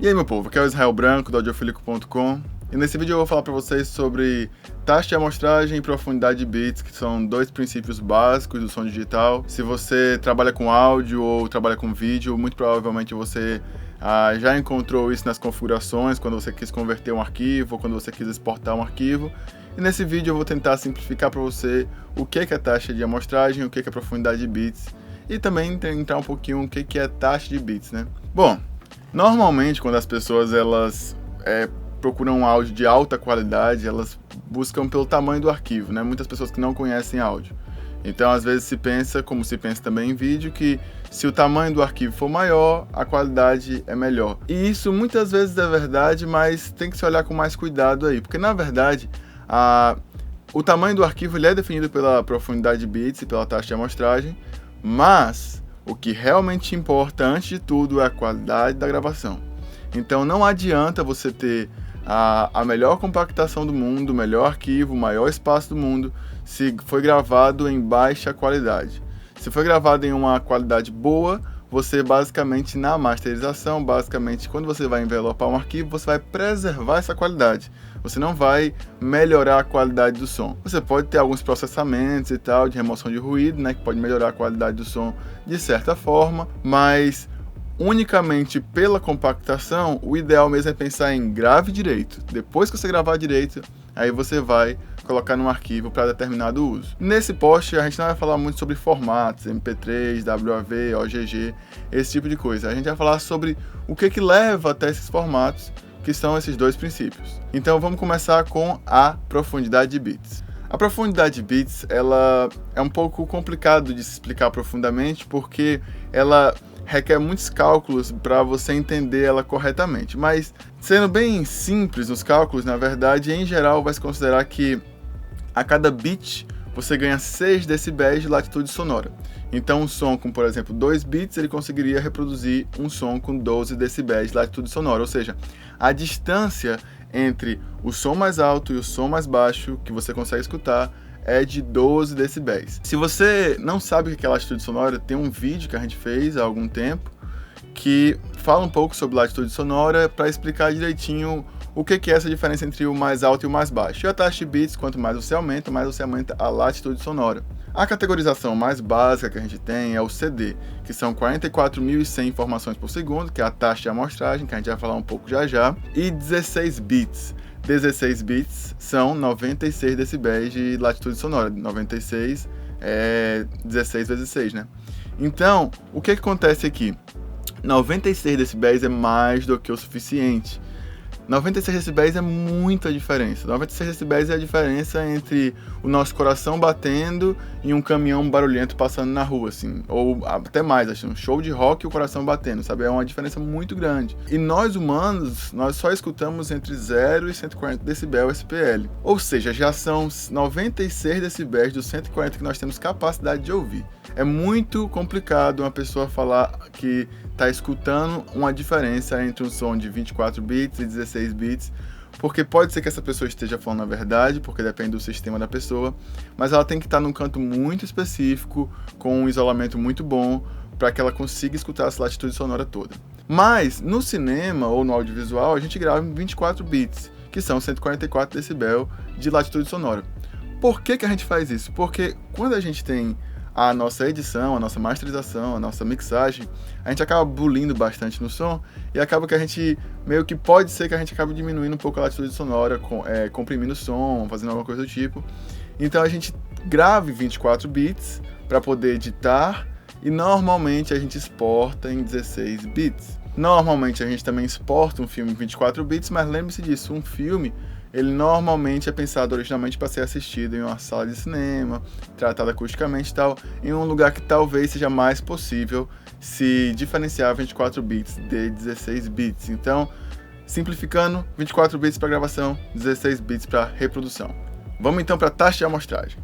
E aí, meu povo, aqui é o Israel Branco, do audiofilico.com, e nesse vídeo eu vou falar para vocês sobre taxa de amostragem e profundidade de bits, que são dois princípios básicos do som digital. Se você trabalha com áudio ou trabalha com vídeo, muito provavelmente você já encontrou isso nas configurações, quando você quis converter um arquivo ou quando você quis exportar um arquivo. E nesse vídeo eu vou tentar simplificar para você o que é taxa de amostragem, o que é profundidade de bits, e também entrar um pouquinho o que é taxa de bits, né? Bom, normalmente, quando as pessoas procuram um áudio de alta qualidade, elas buscam pelo tamanho do arquivo, né? Muitas pessoas que não conhecem áudio. Então, às vezes se pensa, como se pensa também em vídeo, que se o tamanho do arquivo for maior, a qualidade é melhor. E isso muitas vezes é verdade, mas tem que se olhar com mais cuidado aí, porque na verdade, o tamanho do arquivo ele é definido pela profundidade de bits e pela taxa de amostragem, mas o que realmente importa, antes de tudo, é a qualidade da gravação. Então não adianta você ter a melhor compactação do mundo, o melhor arquivo, o maior espaço do mundo, se foi gravado em baixa qualidade. Se foi gravado em uma qualidade boa, você basicamente na masterização, quando você vai envelopar um arquivo, você vai preservar essa qualidade. Você não vai melhorar a qualidade do som. Você pode ter alguns processamentos e tal, de remoção de ruído, né, que pode melhorar a qualidade do som de certa forma, mas unicamente pela compactação, o ideal mesmo é pensar em grave direito. Depois que você gravar direito, aí você vai colocar num arquivo para determinado uso. Nesse post a gente não vai falar muito sobre formatos, MP3, WAV, OGG, esse tipo de coisa. A gente vai falar sobre o que leva até esses formatos, que são esses dois princípios. Então vamos começar com a profundidade de bits. A profundidade de bits, ela é um pouco complicado de se explicar profundamente, porque ela requer muitos cálculos para você entender ela corretamente. Mas, sendo bem simples os cálculos, na verdade, em geral, vai se considerar que a cada bit você ganha 6 decibéis de latitude sonora. Então, um som com, por exemplo, 2 bits, ele conseguiria reproduzir um som com 12 decibéis de latitude sonora. Ou seja, a distância entre o som mais alto e o som mais baixo que você consegue escutar é de 12 decibéis. Se você não sabe o que é latitude sonora, tem um vídeo que a gente fez há algum tempo que fala um pouco sobre latitude sonora para explicar direitinho o que é essa diferença entre o mais alto e o mais baixo. E a taxa de bits, quanto mais você aumenta a latitude sonora. A categorização mais básica que a gente tem é o CD, que são 44.100 informações por segundo, que é a taxa de amostragem, que a gente vai falar um pouco já, e 16 bits. 16 bits são 96 decibéis de latitude sonora. 96 é 16 vezes 6, né? Então, o que acontece aqui? 96 decibéis é mais do que o suficiente. 96 decibéis é muita diferença. 96 decibéis é a diferença entre o nosso coração batendo e um caminhão barulhento passando na rua, assim. Ou até mais, assim, um show de rock e o coração batendo, sabe? É uma diferença muito grande. E nós humanos, nós só escutamos entre 0 e 140 decibel SPL. Ou seja, já são 96 decibéis dos 140 que nós temos capacidade de ouvir. É muito complicado uma pessoa falar que está escutando uma diferença entre um som de 24 bits e 16 bits, porque pode ser que essa pessoa esteja falando a verdade, porque depende do sistema da pessoa, mas ela tem que estar num canto muito específico, com um isolamento muito bom, para que ela consiga escutar essa latitude sonora toda. Mas no cinema ou no audiovisual a gente grava em 24 bits, que são 144 decibel de latitude sonora. Por que a gente faz isso? Porque quando a gente tem a nossa edição, a nossa masterização, a nossa mixagem, a gente acaba bulindo bastante no som e acaba que a gente, meio que pode ser que a gente acabe diminuindo um pouco a latitude sonora, comprimindo o som, fazendo alguma coisa do tipo. Então a gente grava em 24 bits para poder editar e normalmente a gente exporta em 16 bits. Normalmente a gente também exporta um filme em 24 bits, mas lembre-se disso, um filme ele normalmente é pensado originalmente para ser assistido em uma sala de cinema, tratado acusticamente e tal, em um lugar que talvez seja mais possível se diferenciar 24 bits de 16 bits. Então, simplificando, 24 bits para gravação, 16 bits para reprodução. Vamos então para a taxa de amostragem.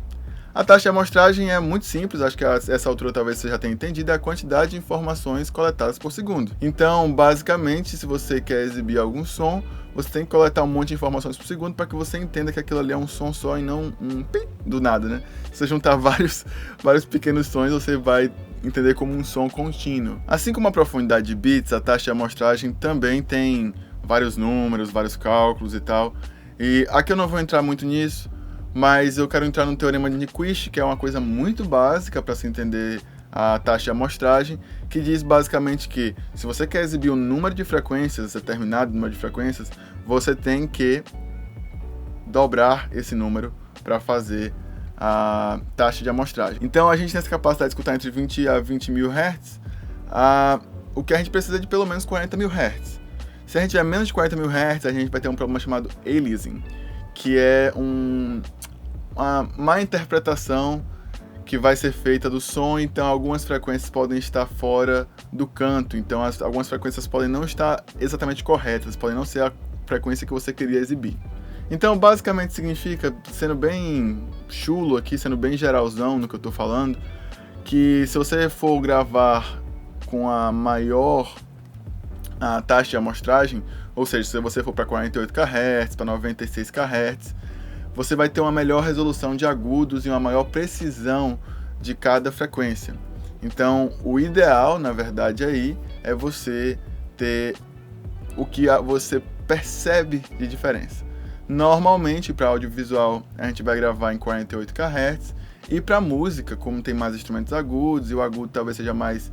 A taxa de amostragem é muito simples, acho que a essa altura talvez você já tenha entendido, é a quantidade de informações coletadas por segundo. Então, basicamente, se você quer exibir algum som, você tem que coletar um monte de informações por segundo para que você entenda que aquilo ali é um som só e não um pim do nada, né? Se você juntar vários pequenos sons, você vai entender como um som contínuo. Assim como a profundidade de bits, a taxa de amostragem também tem vários números, vários cálculos e tal. E aqui eu não vou entrar muito nisso, mas eu quero entrar no teorema de Nyquist, que é uma coisa muito básica para se entender a taxa de amostragem, que diz basicamente que se você quer exibir um número de frequências, determinado número de frequências, você tem que dobrar esse número para fazer a taxa de amostragem. Então a gente tem essa capacidade de escutar entre 20 a 20 mil Hz, o que a gente precisa de pelo menos 40 mil Hz. Se a gente tiver menos de 40 mil Hz, a gente vai ter um problema chamado aliasing, que é uma má interpretação que vai ser feita do som, então algumas frequências podem estar fora do canto, então algumas frequências podem não estar exatamente corretas, podem não ser a frequência que você queria exibir. Então basicamente significa, sendo bem chulo aqui, sendo bem geralzão no que eu estou falando, que se você for gravar com a maior taxa de amostragem, ou seja, se você for para 48 kHz, para 96 kHz, você vai ter uma melhor resolução de agudos e uma maior precisão de cada frequência. Então, o ideal, na verdade, aí é você ter o que você percebe de diferença. Normalmente, para audiovisual, a gente vai gravar em 48 kHz, e para música, como tem mais instrumentos agudos, e o agudo talvez seja mais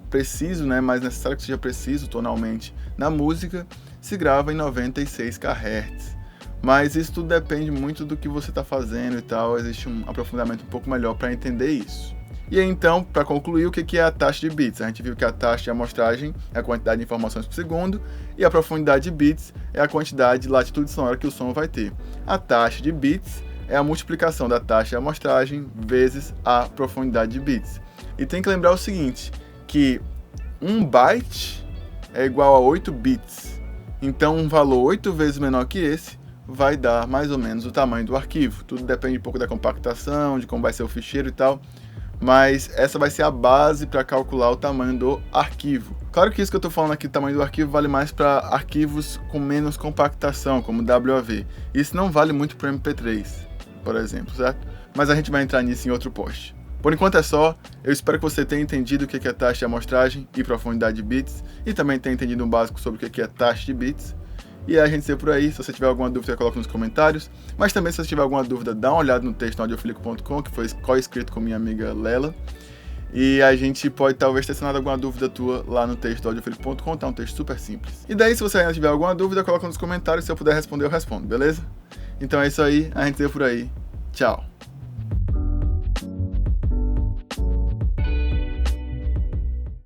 preciso, né, mais necessário que seja preciso tonalmente na música, se grava em 96 kHz. Mas isso tudo depende muito do que você está fazendo e tal, existe um aprofundamento um pouco melhor para entender isso. E aí, então, para concluir, o que é a taxa de bits? A gente viu que a taxa de amostragem é a quantidade de informações por segundo e a profundidade de bits é a quantidade de latitude sonora que o som vai ter. A taxa de bits é a multiplicação da taxa de amostragem vezes a profundidade de bits. E tem que lembrar o seguinte, que 1 byte é igual a 8 bits. Então, um valor 8 vezes menor que esse vai dar mais ou menos o tamanho do arquivo. Tudo depende um pouco da compactação, de como vai ser o ficheiro e tal, mas essa vai ser a base para calcular o tamanho do arquivo. Claro que isso que eu estou falando aqui, o tamanho do arquivo, vale mais para arquivos com menos compactação, como WAV. Isso não vale muito para MP3, por exemplo, certo? Mas a gente vai entrar nisso em outro post. Por enquanto é só, eu espero que você tenha entendido o que é taxa de amostragem e profundidade de bits, e também tenha entendido um básico sobre o que é taxa de bits. E a gente se vê por aí. Se você tiver alguma dúvida, coloca nos comentários. Mas também, se você tiver alguma dúvida, dá uma olhada no texto no audiofilico.com, que foi co-escrito com minha amiga Lela. E a gente pode talvez ter sanado alguma dúvida tua lá no texto do audiofilico.com, tá um texto super simples. E daí, se você ainda tiver alguma dúvida, coloca nos comentários. Se eu puder responder, eu respondo, beleza? Então é isso aí, a gente se vê por aí. Tchau!